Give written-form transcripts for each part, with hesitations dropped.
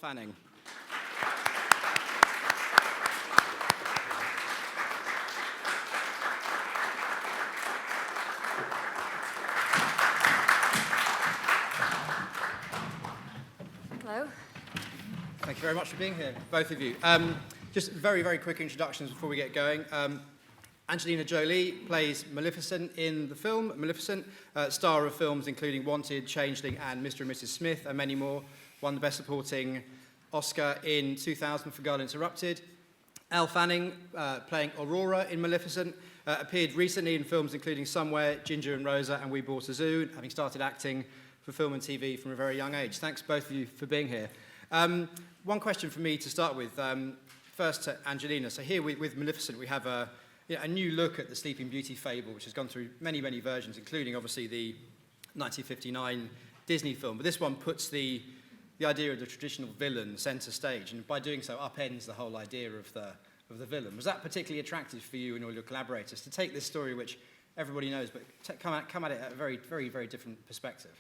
Fanning. Hello. Thank you very much for being here, both of you. Just very, very quick introductions before we get going. Angelina Jolie plays Maleficent in the film Maleficent, star of films including Wanted, Changeling, and Mr. and Mrs. Smith, and many more. Won the Best Supporting Oscar in 2000 for Girl Interrupted. Elle Fanning, playing Aurora in Maleficent, appeared recently in films including Somewhere, Ginger and Rosa, and We Bought a Zoo, having started acting for film and TV from a very young age. Thanks both of you for being here. One question for me to start with. First to Angelina. So here with Maleficent, we have a new look at the Sleeping Beauty fable, which has gone through many, many versions, including obviously the 1959 Disney film. But this one puts the idea of the traditional villain centre stage, and by doing so upends the whole idea of the villain. Was that particularly attractive for you and all your collaborators to take this story, which everybody knows, but come at it at a very, very, very different perspective?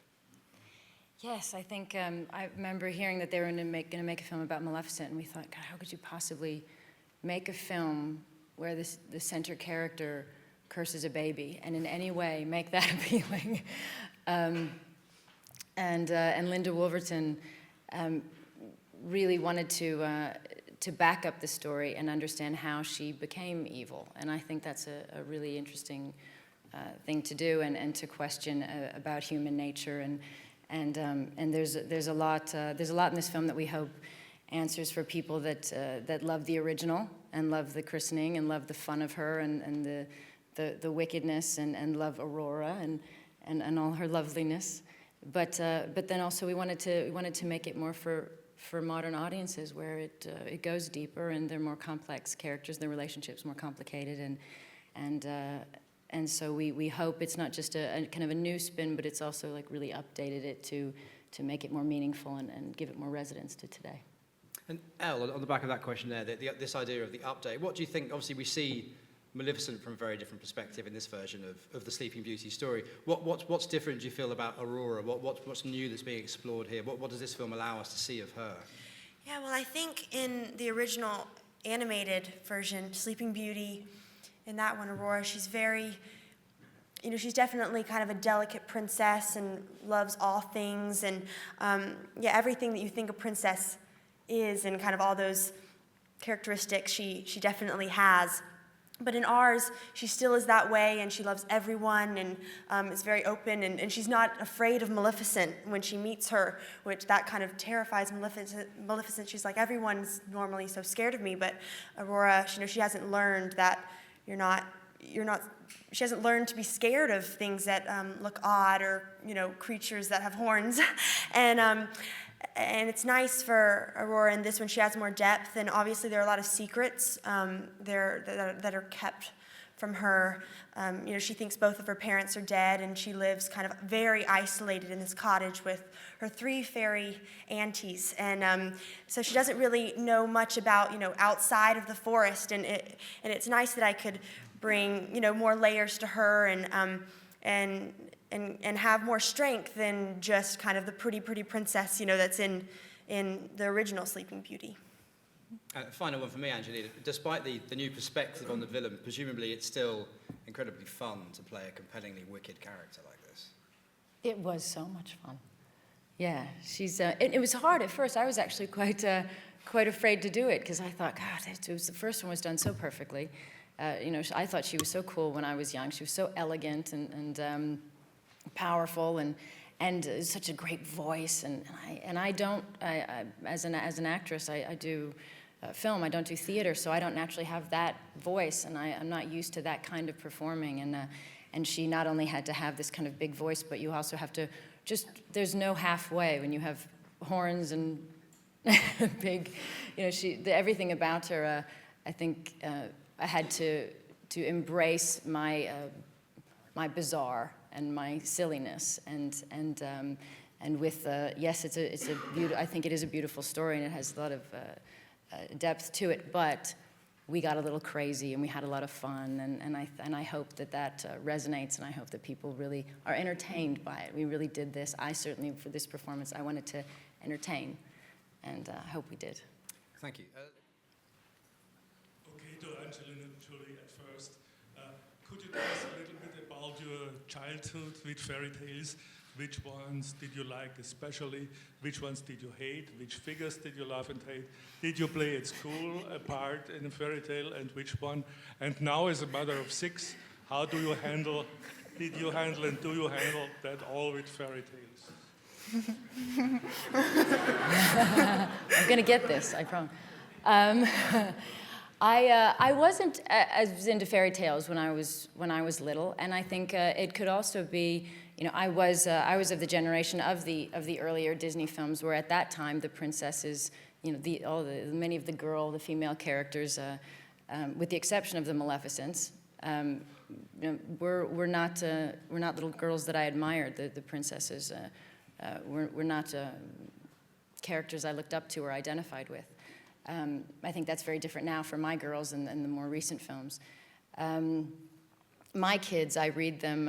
Yes, I think I remember hearing that they were going to make a film about Maleficent, and we thought, God, how could you possibly make a film where the center character curses a baby, and in any way make that appealing? And Linda Wolverton really wanted to back up the story and understand how she became evil, and I think that's a really interesting thing to do, and to question about human nature, and there's a lot in this film that we hope answers for people that love the original and love the christening and love the fun of her and the wickedness and love Aurora and all her loveliness, but then also we wanted to make it more for modern audiences, where it goes deeper and they're more complex characters, the relationships more complicated, and so we hope it's not just a kind of a new spin, but it's also like really updated it to make it more meaningful and give it more resonance to today. And Elle, on the back of that question there, this idea of the update, what do you think? Obviously, we see Maleficent from a very different perspective in this version of the Sleeping Beauty story. What's different, do you feel, about Aurora? What's new that's being explored here? What does this film allow us to see of her? Yeah, well, I think in the original animated version, Sleeping Beauty, in that one, Aurora, she's very, she's definitely kind of a delicate princess and loves all things, and everything that you think a princess is, and kind of all those characteristics she definitely has. But in ours, she still is that way, and she loves everyone, and is very open, and she's not afraid of Maleficent when she meets her, which that kind of terrifies Maleficent. She's like, everyone's normally so scared of me, but Aurora, she hasn't learned that she hasn't learned to be scared of things that look odd, or creatures that have horns, and it's nice for Aurora in this one. She has more depth, and obviously there are a lot of secrets that are kept from her. She thinks both of her parents are dead, and she lives kind of very isolated in this cottage with her 3 fairy aunties, and so she doesn't really know much about outside of the forest, and it's nice that I could bring more layers to her, and have more strength than just kind of the pretty princess that's in the original Sleeping Beauty. Final one for me, Angelina. Despite the new perspective on the villain, presumably it's still incredibly fun to play a compellingly wicked character like this. It was so much fun. Yeah, she's. It was hard at first. I was actually quite afraid to do it, because I thought, God, the first one was done so perfectly. I thought she was so cool when I was young. She was so elegant and powerful, and such a great voice. And I don't. As an actress, I do film. I don't do theater, so I don't naturally have that voice, and I'm not used to that kind of performing. And she not only had to have this kind of big voice, but you also have to there's no halfway when you have horns and big. Everything about her. I think I had to embrace my bizarre and my silliness, and with yes, it's a I think it is a beautiful story, and it has a lot of depth to it, but we got a little crazy and we had a lot of fun, and I hope that resonates, and I hope that people really are entertained by it. We really did this. I certainly, for this performance, I wanted to entertain, and I hope we did. Thank you. Okay, to Angelina Jolie at first. Could you tell us a little bit about your childhood with fairy tales? Which ones did you like especially? Which ones did you hate? Which figures did you love and hate? Did you play at school a part in a fairy tale, and which one? And now, as a mother of 6, how do you handle, did you handle and do you handle that all with fairy tales? I'm gonna get this, I promise. I wasn't as into fairy tales when I was little, and I think it could also be, you know, I was of the generation of the earlier Disney films where at that time the princesses, you know, many of the female characters, with the exception of the Maleficents, you know, were not little girls that I admired. The princesses were not characters I looked up to or identified with. I think that's very different now for my girls and the more recent films. My kids, I read them,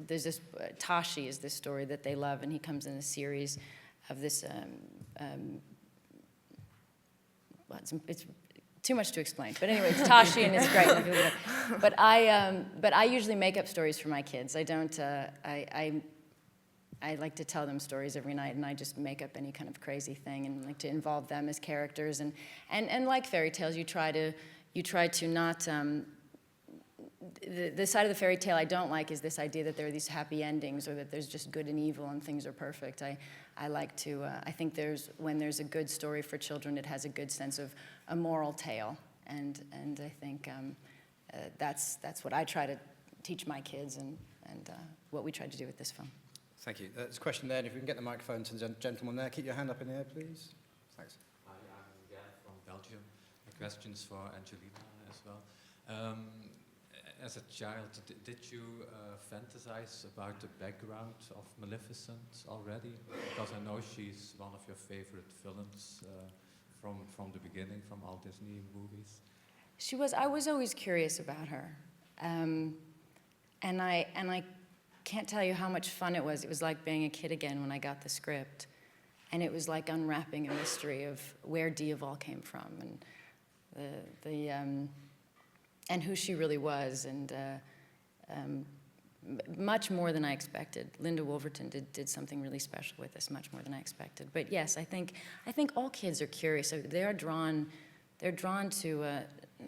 there's this, Tashi is this story that they love, and he comes in a series of this, well, it's too much to explain, but anyway, it's Tashi and it's great. But I usually make up stories for my kids. I don't, I like to tell them stories every night, and I just make up any kind of crazy thing and like to involve them as characters. And like fairy tales, you try to not. The side of the fairy tale I don't like is this idea that there are these happy endings, or that there's just good and evil and things are perfect. I like to. I think when there's a good story for children, it has a good sense of a moral tale, and I think that's what I try to teach my kids, and what we tried to do with this film. Thank you. There's a question there, and if we can get the microphone to the gentleman there, keep your hand up in the air, please. Thanks. Hi, I'm Jan from Belgium. The question's for Angelina as well. As a child, did you fantasize about the background of Maleficent already? Because I know she's one of your favorite villains from the beginning, from all Disney movies. She was. I was always curious about her, and I can't tell you how much fun it was. It was like being a kid again when I got the script, and it was like unwrapping a mystery of where Diaval came from, and and who she really was, and much more than I expected. Linda Wolverton did something really special with this, much more than I expected. But yes, I think all kids are curious. They're drawn to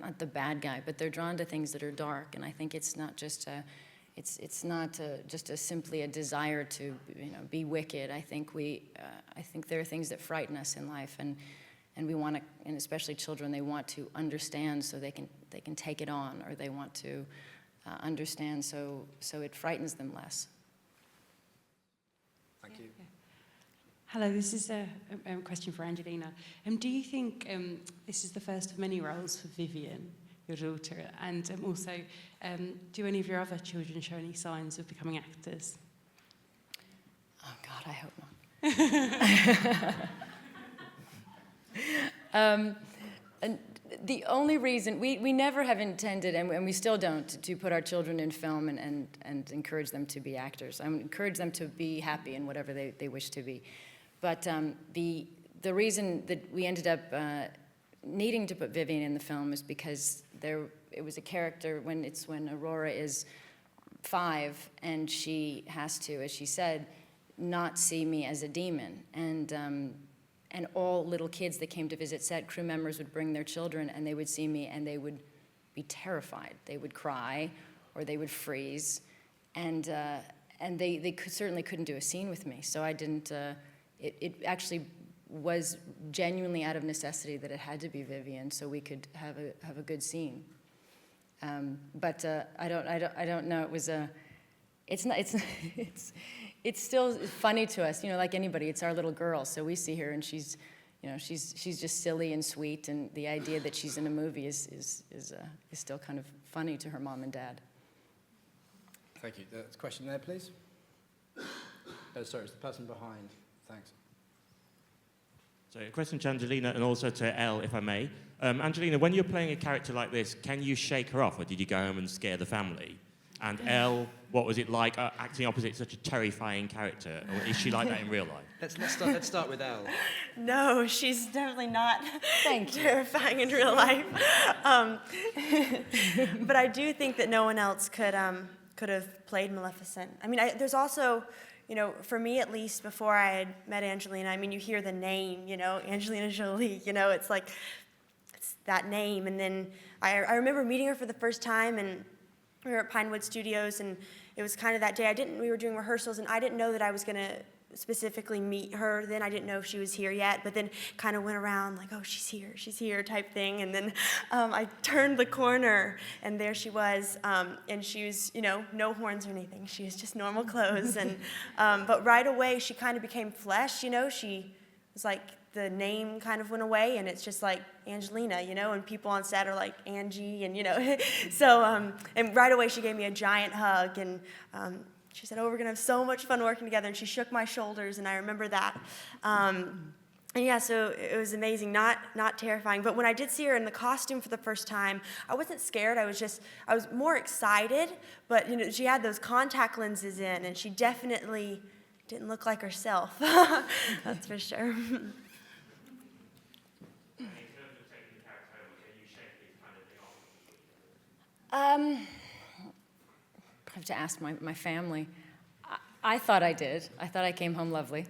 not the bad guy, but they're drawn to things that are dark, and I think it's not just It's not just simply a desire to, you know, be wicked. I think there are things that frighten us in life, and we want to, and especially children, they want to understand so they can take it on, or they want to understand so it frightens them less. Thank you. Hello, this is a question for Angelina. Do you think this is the first of many roles for Vivian, your daughter, and also, do any of your other children show any signs of becoming actors? Oh God, I hope not. And the only reason, we never have intended, and we still don't, to put our children in film and encourage them to be actors. I encourage them to be happy in whatever they wish to be. But the reason that we ended up needing to put Vivian in the film is because it was a character when Aurora is 5, and she has to, as she said, not see me as a demon. And all little kids that came to visit set, crew members would bring their children, and they would see me, and they would be terrified. They would cry, or they would freeze, and they certainly couldn't do a scene with me. So I didn't. It actually was genuinely out of necessity that it had to be Vivian, so we could have a good scene. But I don't know. It was a. It's still funny to us, you know, like anybody. It's our little girl, so we see her, and she's just silly and sweet, and the idea that she's in a movie is still kind of funny to her mom and dad. Thank you. There's a question there, please. Oh, sorry, it's the person behind. Thanks. So a question to Angelina and also to Elle, if I may. Angelina, when you're playing a character like this, can you shake her off, or did you go home and scare the family? And Elle, what was it like acting opposite such a terrifying character? Or is she like that in real life? Let's start with Elle. No, she's definitely not Thank you. terrifying in real life. But I do think that no one else could have played Maleficent. I mean, there's also, you know, for me at least, before I had met Angelina, I mean, you hear the name, you know, Angelina Jolie, you know, it's like, it's that name. And then I remember meeting her for the first time, and we were at Pinewood Studios, and it was kind of that day. We were doing rehearsals, and I didn't know that I was going to specifically meet her then. I didn't know if she was here yet, but then kind of went around like, oh, she's here type thing. And then I turned the corner, and there she was, and she was, you know, no horns or anything. She was just normal clothes. And but right away, she kind of became flesh, you know. She was like, the name kind of went away, and it's just like Angelina, you know, and people on set are like Angie, and, you know. So, and right away, she gave me a giant hug, and she said, oh, we're going to have so much fun working together, and she shook my shoulders, and I remember that. And yeah, so it was amazing, not terrifying. But when I did see her in the costume for the first time, I wasn't scared. I was more excited. But, you know, she had those contact lenses in, and she definitely didn't look like herself. That's for sure. I have to ask my family. I thought I did. I thought I came home lovely.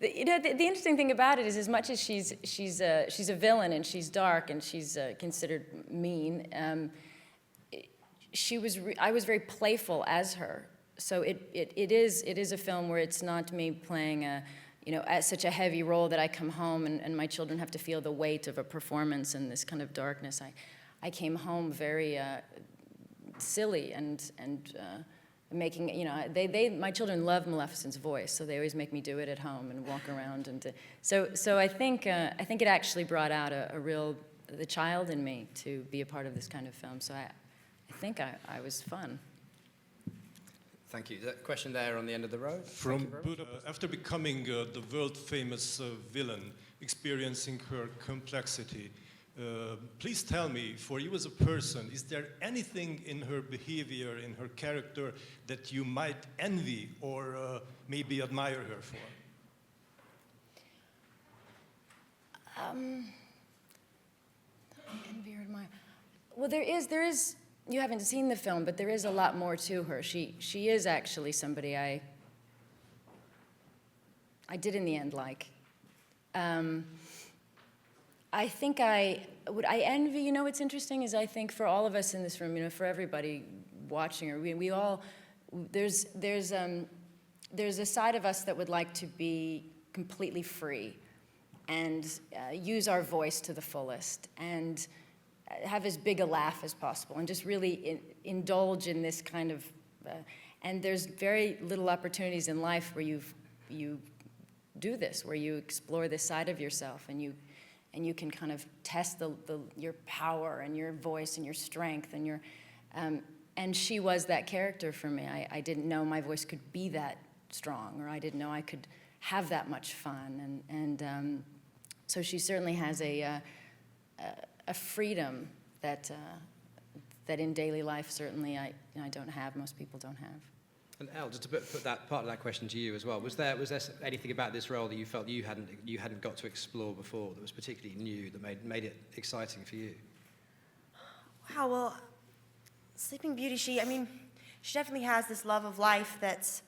You know, the interesting thing about it is, as much as she's a villain and she's dark and she's considered mean, I was very playful as her. So it is a film where it's not me playing at such a heavy role that I come home and my children have to feel the weight of a performance in this kind of darkness. I came home very silly and making, you know, my children love Maleficent's voice, so they always make me do it at home and walk around, and so I think it actually brought out the child in me to be a part of this kind of film. So I think I was fun. Thank you. That question there on the end of the row. From Budapest, after becoming the world-famous villain, experiencing her complexity, please tell me, for you as a person, is there anything in her behavior, in her character, that you might envy or maybe admire her for? Envy or admire? Well, there is. You haven't seen the film, but there is a lot more to her. She is actually somebody I did in the end like. I think I envy, you know, what's interesting is I think for all of us in this room, you know, for everybody watching her, we all, there's a side of us that would like to be completely free and use our voice to the fullest and have as big a laugh as possible and just really indulge in this kind of, and there's very little opportunities in life where you do this, where you explore this side of yourself and you can kind of test your power and your voice and your strength and and she was that character for me. I didn't know my voice could be that strong, or I didn't know I could have that much fun, and so she certainly has a freedom that in daily life certainly I don't have. Most people don't have. And Elle, just to put that part of that question to you as well, was there anything about this role that you felt you hadn't got to explore before that was particularly new, that made it exciting for you? Wow, well, Sleeping Beauty, she definitely has this love of life that's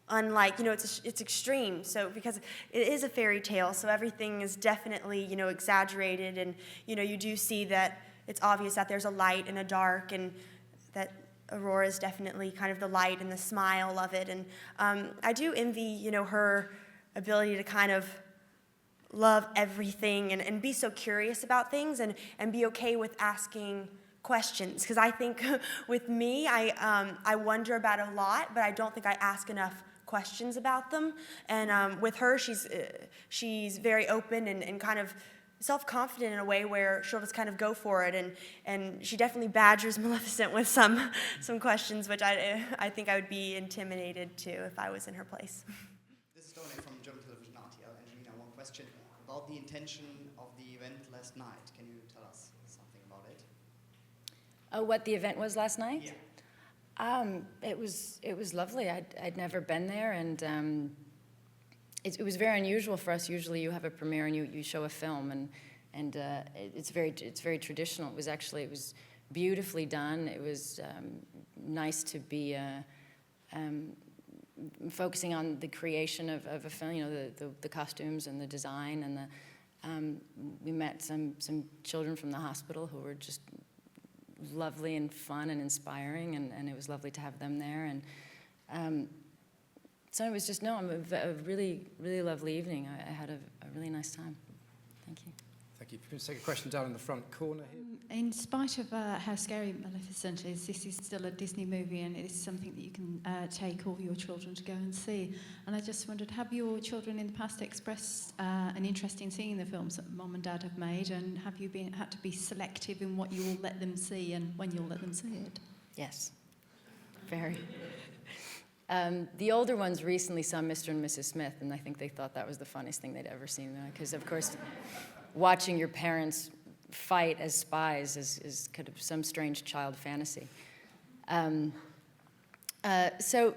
unlike, you know, it's extreme. So because it is a fairy tale, so everything is definitely, you know, exaggerated, and you know, you do see that it's obvious that there's a light and a dark, and that Aurora is definitely kind of the light and the smile of it. And I do envy, you know, her ability to kind of love everything and be so curious about things and be okay with asking questions. Because I think with me, I wonder about a lot, but I don't think I ask enough questions about them. And with her, she's very open and kind of self-confident in a way where she'll just kind of go for it, and she definitely badgers Maleficent with some questions, which I think I would be intimidated too if I was in her place. This is Tony from German television RTL. Angelina, one question about the intention of the event last night. Can you tell us something about Oh, what the event was last night? Yeah. It was lovely. I'd never been there, and it was very unusual for us. Usually, you have a premiere and you show a film, and it's very traditional. It was beautifully done. It was nice to be focusing on the creation of a film. You know, the costumes and the design, and we met some children from the hospital who were just lovely and fun and inspiring, and it was lovely to have them there. And so it was just, a really, really lovely evening. I had a really nice time. Thank you. Thank you. Let's take a question down in the front corner here. In spite of how scary Maleficent is, this is still a Disney movie, and it is something that you can take all your children to go and see. And I just wondered, have your children in the past expressed an interest in seeing the films that Mom and Dad have made, and have you had to be selective in what you will let them see and when you'll let them see it? Yes, very. The older ones recently saw Mr. and Mrs. Smith, and I think they thought that was the funniest thing they'd ever seen. Because, of course, watching your parents fight as spies is kind of some strange child fantasy. So,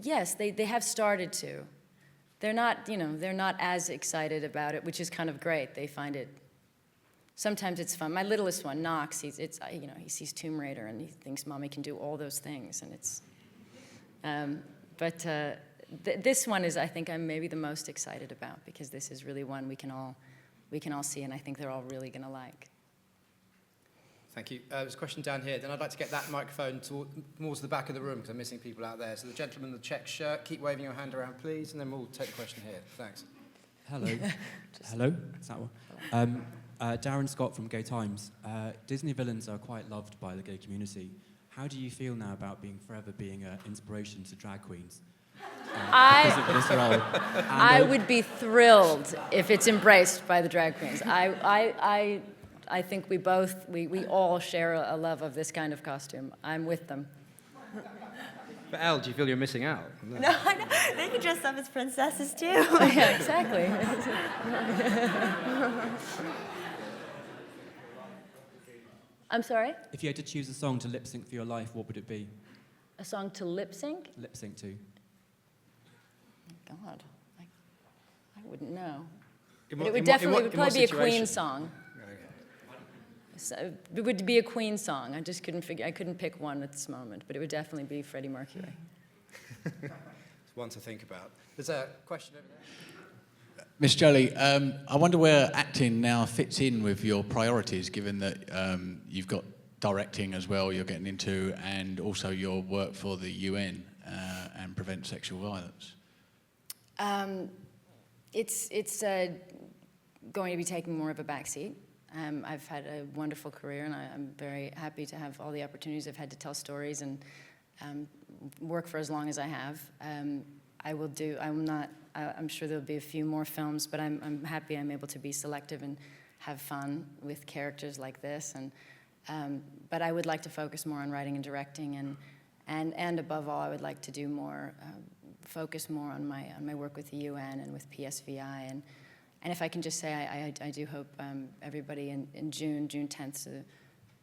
yes, they have started to. They're not as excited about it, which is kind of great. They find it. Sometimes it's fun. My littlest one, Knox, he sees Tomb Raider and he thinks Mommy can do all those things, and it's. This one is, I think, I'm maybe the most excited about, because this is really one we can all see, and I think they're all really going to like. Thank you. There's a question down here. Then I'd like to get that microphone towards the back of the room, because I'm missing people out there. So the gentleman in the check shirt, keep waving your hand around, please, and then we'll take the question here. Thanks. Hello. Hello? Is that one? Darren Scott from Gay Times. Disney villains are quite loved by the gay community. How do you feel now about forever being an inspiration to drag queens? Because of this role? I would be thrilled if it's embraced by the drag queens. I think we all share a love of this kind of costume. I'm with them. But Elle, do you feel you're missing out? No, I know. They can dress up as princesses too. Yeah, exactly. I'm sorry? If you had to choose a song to lip sync for your life, what would it be? A song to lip sync? Lip sync to. God, I wouldn't know. But it would probably be a Queen song. So it would be a Queen song. I just couldn't pick one at this moment, but it would definitely be Freddie Mercury. It's one to think about. There's a question over there. Miss Jolie, I wonder where acting now fits in with your priorities, given that you've got directing as well you're getting into, and also your work for the UN and prevent sexual violence. It's going to be taking more of a backseat. I've had a wonderful career, and I'm very happy to have all the opportunities I've had to tell stories and work for as long as I have. I'm sure there'll be a few more films, but I'm happy I'm able to be selective and have fun with characters like this. But I would like to focus more on writing and directing, and above all, I would like to do more, focus more on my work with the UN and with PSVI. And if I can just say, I do hope everybody in June 10th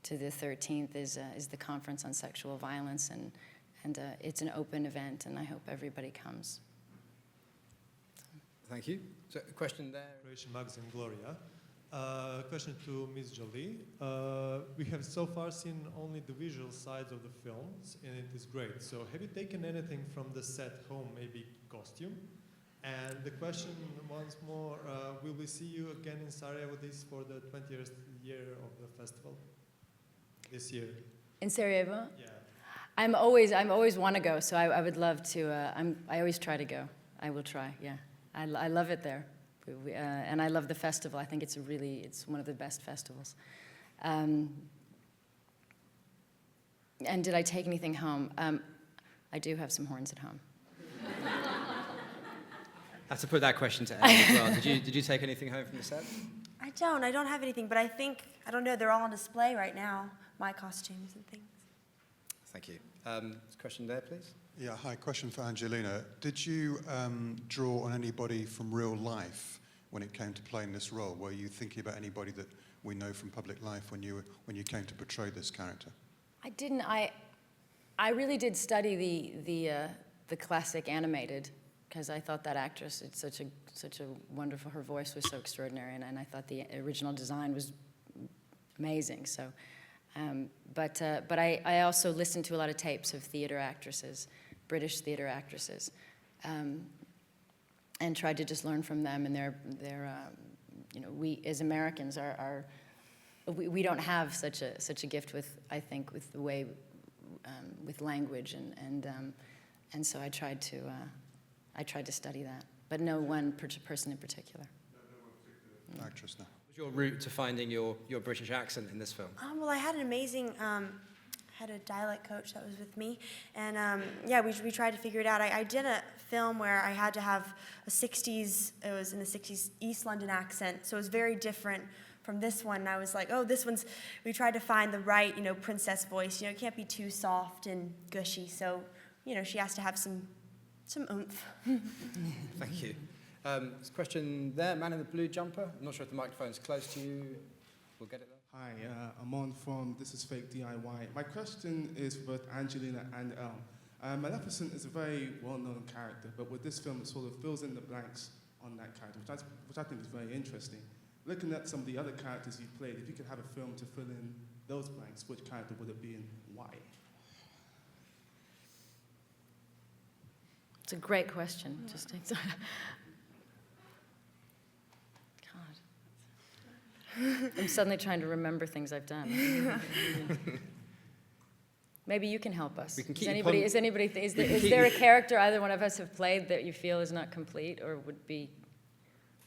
to the 13th is the conference on sexual violence, and it's an open event, and I hope everybody comes. Thank you. So a question there. Croatian magazine Gloria. Question to Ms. Jolie. We have so far seen only the visual sides of the films, and it is great. So have you taken anything from the set home, maybe costume? And the question once more, will we see you again in Sarajevo for the 20th year of the festival this year? In Sarajevo? Yeah. I'm always want to go, so I would love to. I always try to go. I will try. Yeah, I love it there, and I love the festival. I think it's one of the best festivals. And did I take anything home? I do have some horns at home. I have to put that question to Elle as well. Did you take anything home from the set? I don't have anything, but I don't know, they're all on display right now, my costumes and things. Thank you. Question there, please. Yeah, hi, question for Angelina. Did you draw on anybody from real life when it came to playing this role? Were you thinking about anybody that we know from public life when you came to portray this character? I didn't. I really did study the classic animated, because I thought that actress, it's such a wonderful. Her voice was so extraordinary, and I thought the original design was amazing. So, but I also listened to a lot of tapes of theater actresses, British theater actresses, and tried to just learn from them. And their you know, we as Americans we don't have such a gift with, I think, with the way with language, and so I tried to study that, but no one person in particular. Actress now. What was your route to finding your British accent in this film? Well, I had an amazing, had a dialect coach that was with me, and yeah, we tried to figure it out. I did a film where I had to have a 60s, it was in the 60s, East London accent, so it was very different from this one. And I was like, oh, this one's, we tried to find the right, you know, princess voice. You know, it can't be too soft and gushy, so, you know, she has to have some oomph. Thank you. There's a question there, man in the blue jumper. I'm not sure if the microphone's close to you. We'll get it there. Hi, I'm on from This Is Fake DIY. My question is for both Angelina and Elle. Maleficent is a very well-known character, but with this film, it sort of fills in the blanks on that character, which I think is very interesting. Looking at some of the other characters you've played, if you could have a film to fill in those blanks, which character would it be and why? It's a great question. Yeah. Just takes. God, I'm suddenly trying to remember things I've done. Maybe you can help us. We can keep is there a character either one of us have played that you feel is not complete or would be?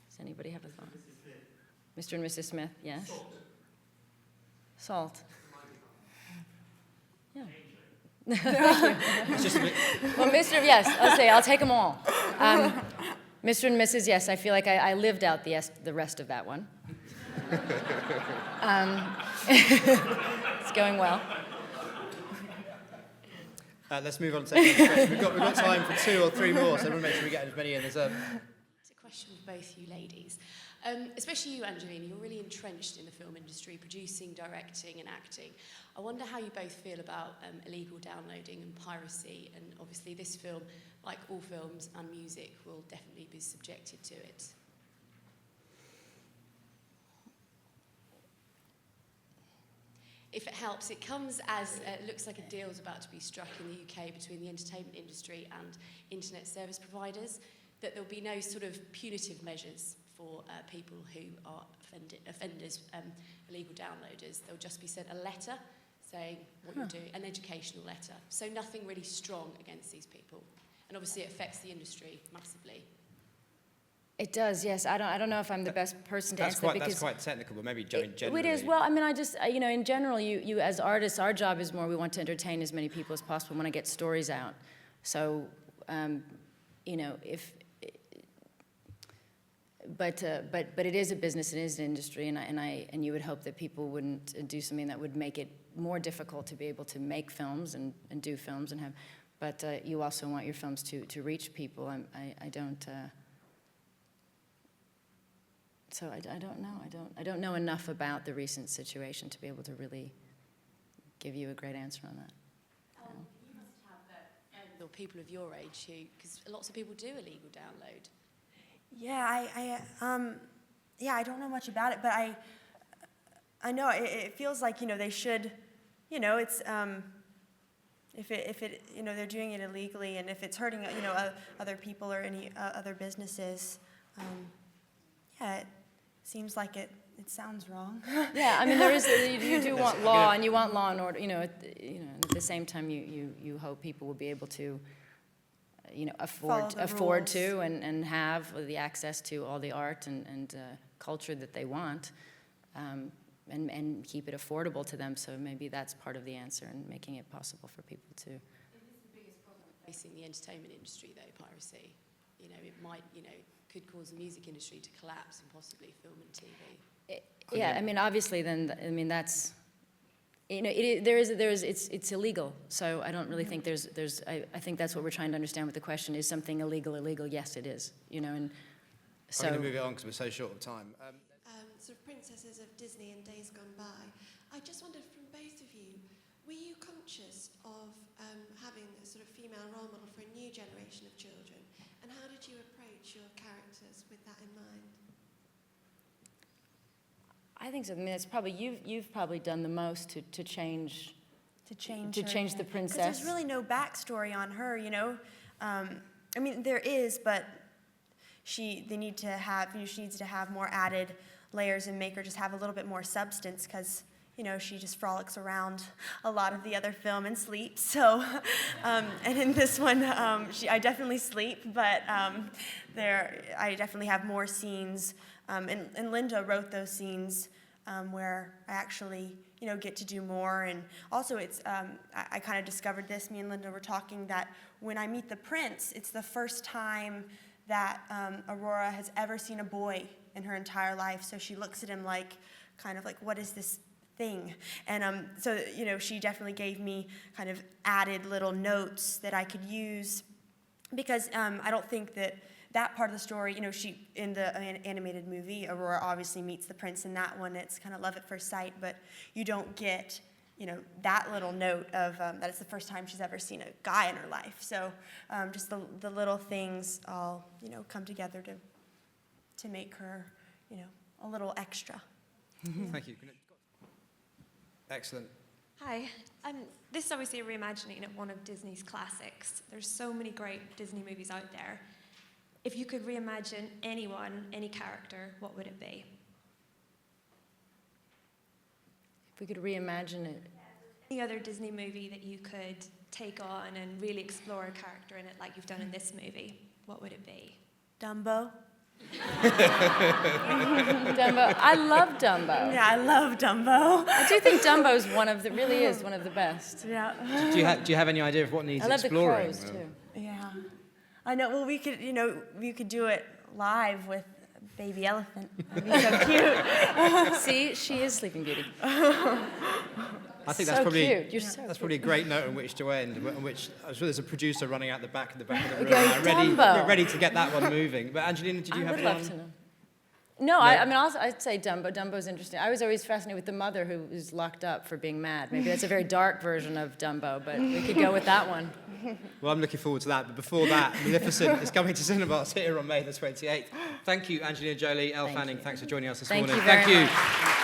Does anybody have a thought? Mr. and Mrs. Smith, yes. Salt. Yeah. Well, Mr. Yes, I'll take them all. Mr. and Mrs. Yes, I feel like I lived out the rest of that one. It's going well. Let's move on to the second question. We've got time for 2 or 3 more, so we'll make sure we get as many in as It's a question for both you ladies. Especially you, Angelina, you're really entrenched in the film industry, producing, directing and acting. I wonder how you both feel about illegal downloading and piracy, and obviously this film, like all films and music, will definitely be subjected to it. If it helps, it comes as it looks like a deal is about to be struck in the UK between the entertainment industry and internet service providers, that there'll be no sort of punitive measures for people who are offenders, illegal downloaders. They'll just be sent a letter saying what you do, an educational letter. So nothing really strong against these people. And obviously it affects the industry massively. It does, yes. I don't know if I'm the best person to answer that because that's quite technical, but maybe generally. It is. Well, I mean, I just, you know, in general, you as artists, our job is more, we want to entertain as many people as possible. We want to get stories out. So, you know, but it is a business, it is an industry, and you would hope that people wouldn't do something that would make it more difficult to be able to make films and do films and have, but you also want your films to reach people. I don't. So I don't know. I don't know enough about the recent situation to be able to really give you a great answer on that. You must have or people of your age who, because lots of people do illegal download. Yeah, I don't know much about it, but I know it feels like, you know, they should, you know, it's if it you know, they're doing it illegally, and if it's hurting, you know, other people or any other businesses, yeah, it seems like it sounds wrong. Yeah, I mean, there is, you do want law, and you want law and order, you know, at the same time you hope people will be able to, you know, afford to and have the access to all the art and culture that they want, and keep it affordable to them. So maybe that's part of the answer in making it possible for people to. It is the biggest problem facing the entertainment industry, though, piracy. You know, it might, you know, could cause the music industry to collapse and possibly film and TV. Yeah, I mean, obviously, then I mean that's. You know, it's illegal. So I don't really think there's. I think that's what we're trying to understand with the question: is something illegal? Yes, it is. You know, and so. I'm going to move it on because we're so short of time. Sort of princesses of Disney in days gone by, I just wondered from both of you, were you conscious of having a sort of female role model for a new generation of children? And how did you approach your characters with that in mind? I think so. I mean, it's probably you've probably done the most to change her, the princess. 'Cause there's really no backstory on her, you know. I mean, there is, but she needs to have more added layers and make her just have a little bit more substance, because you know she just frolics around a lot of the other film and sleeps. So, and in this one, I definitely sleep, but I definitely have more scenes. And Linda wrote those scenes where I actually, you know, get to do more. And also, it's I kind of discovered this. Me and Linda were talking that when I meet the prince, it's the first time that Aurora has ever seen a boy in her entire life. So she looks at him like, kind of like, what is this thing? And so, you know, she definitely gave me kind of added little notes that I could use, because I don't think that part of the story, you know, in the animated movie, Aurora obviously meets the prince. In that one, it's kind of love at first sight, but you don't get, you know, that little note of that it's the first time she's ever seen a guy in her life. So just the little things all, you know, come together to make her, you know, a little extra. Thank you. Excellent. Hi. This is obviously a reimagining of one of Disney's classics. There's so many great Disney movies out there. If you could reimagine anyone, any character, what would it be? If we could reimagine it. Any other Disney movie that you could take on and really explore a character in it like you've done in this movie, what would it be? Dumbo. Dumbo. I love Dumbo. Yeah, I love Dumbo. I do think Dumbo's really is one of the best. Yeah. Do you have any idea of what needs I love exploring? the crows too. Yeah. I know. Well, we could do it live with baby elephant. That'd be so cute. See, she is Sleeping Beauty. I think so cute. You're so that's probably a great note on which to end. On which I'm sure there's a producer running out the back of the room, ready to get that one moving. But Angelina, did you have one? I would love to know. No, I mean, I'd say Dumbo. Dumbo's interesting. I was always fascinated with the mother who was locked up for being mad. Maybe that's a very dark version of Dumbo, but we could go with that one. Well, I'm looking forward to that. But before that, Maleficent is coming to cinemas here on May the 28th. Thank you, Angelina Jolie, Elle Fanning. Thanks for joining us this morning. Thank you very much.